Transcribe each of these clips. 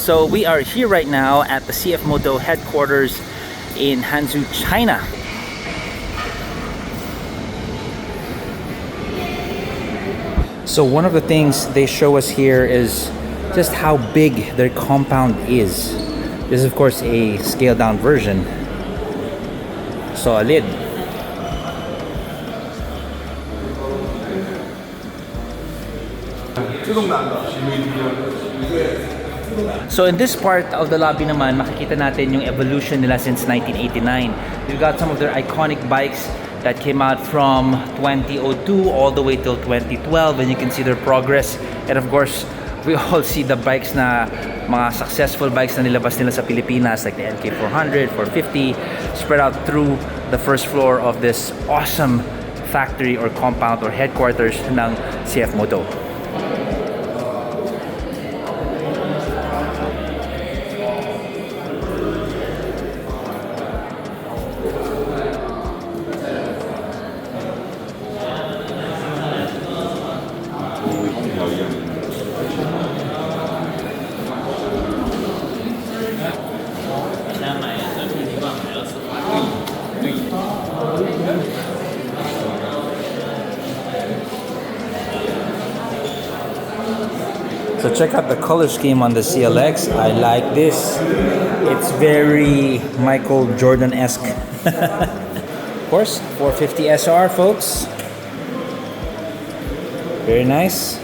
So we are here right now at the CFMOTO headquarters in Hangzhou, China. So one of the things they show us here is just how big their compound is. This is of course a scaled down version. Solid. So in this part of the lobby naman, makikita natin yung evolution nila since 1989. We've got some of their iconic bikes that came out from 2002 all the way till 2012, and you can see their progress. And of course, we all see the bikes na mga successful bikes na nilabas nila sa Pilipinas, like the NK400, 450, spread out through the first floor of this awesome factory or compound or headquarters ng CFMOTO. So check out the color scheme on the CLX. I like this. It's very Michael Jordan-esque. Of course, 450 SR, folks. Very nice.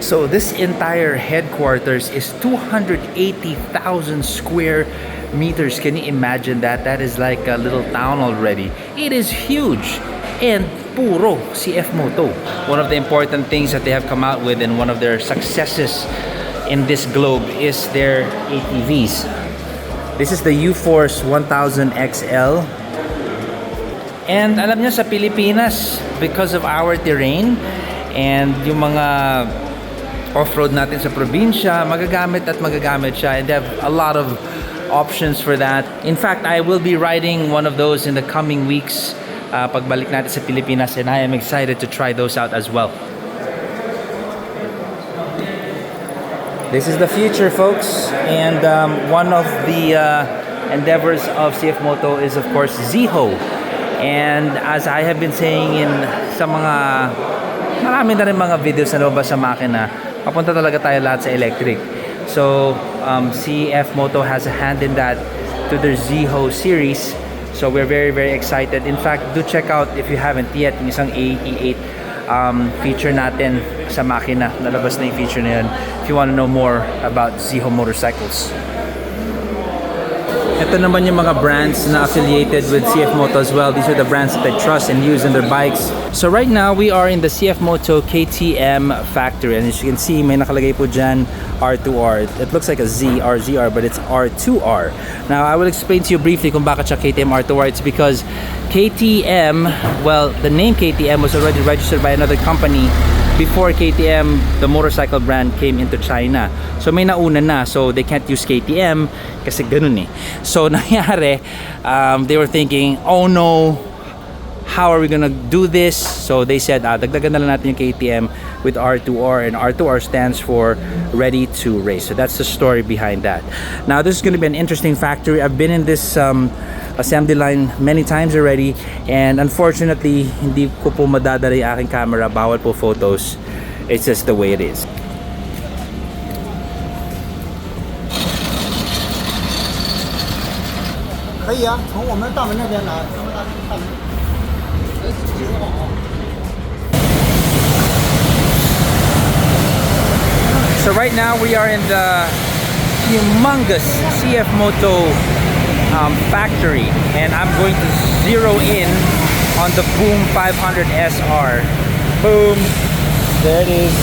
So this entire headquarters is 280,000 square meters. Can you imagine that? That is like a little town already. It is huge. And puro CFMOTO. One of the important things that they have come out with, and one of their successes in this globe, is their ATVs. This is the U-Force 1000 XL. And alam niyo, sa Pilipinas, because of our terrain and yung mga off-road natin sa probinsya, magagamit siya, and they have a lot of options for that. In fact, I will be riding one of those in the coming weeks pagbalik natin sa Pilipinas, and I am excited to try those out as well. This is the future, folks, and one of the endeavors of CFMOTO is of course Ziho. And as I have been saying in sa marami na rin mga videos na lumabas sa makina, papunta talaga tayo lahat sa electric. So CFMOTO has a hand in that to their Ziho series. So we're very, very excited. In fact, do check out, if you haven't yet, yung isang AE8 feature natin sa makina. Nalabas na yung feature na yun if you want to know more about Ziho motorcycles. Ito naman yung mga brands na affiliated with CFMOTO as well. These are the brands that they trust and use in their bikes. So right now, we are in the CFMOTO KTM factory. And as you can see, may nakalagay po dyan R2R. It looks like a Z, RZR, but it's R2R. Now, I will explain to you briefly kung bakit siya KTM R2R. It's because KTM, well, the name KTM was already registered by another company before KTM, the motorcycle brand, came into China. So may nauna na, so they can't use KTM kasi ganun eh. So nangyari, they were thinking, oh no, how are we gonna do this? So they said, dagdagan na lang natin yung KTM with R2R, and R2R stands for Ready to Race. So that's the story behind that. Now this is gonna be an interesting factory. I've been in this assembly line many times already, and unfortunately hindi ko po madadala yung aking camera, bawal po photos. It's just the way it is. So right now we are in the humongous CFMOTO factory, and I'm going to zero in on the Boom 500 SR. Boom! There it is.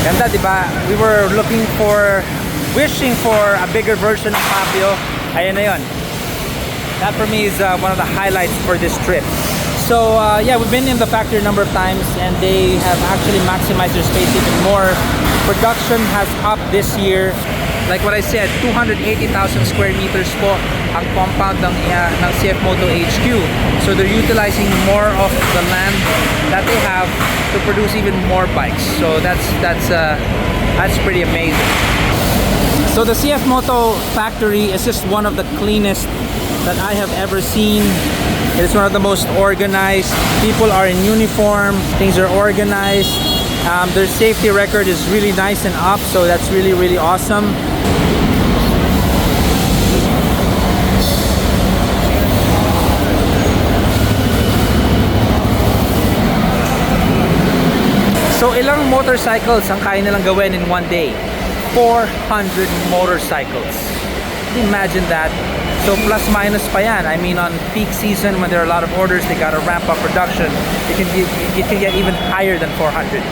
Ganda, diba? We were wishing for a bigger version of Fabio. Ayan na yun. That for me is one of the highlights for this trip. So yeah, we've been in the factory a number of times, and they have actually maximized their space even more production has upped this year. Like what I said, 280,000 square meters po ang compound ng CFMOTO HQ. So they're utilizing more of the land that they have to produce even more bikes. So that's pretty amazing. So the CFMOTO factory is just one of the cleanest that I have ever seen. It's one of the most organized. People are in uniform. Things are organized. Their safety record is really nice and up, so that's really, really awesome. So ilang motorcycles ang kaya nilang gawin in one day? 400 motorcycles. Imagine that. So plus minus pa yan. I mean, on peak season when there are a lot of orders, they gotta ramp up production. It can get even higher than 400.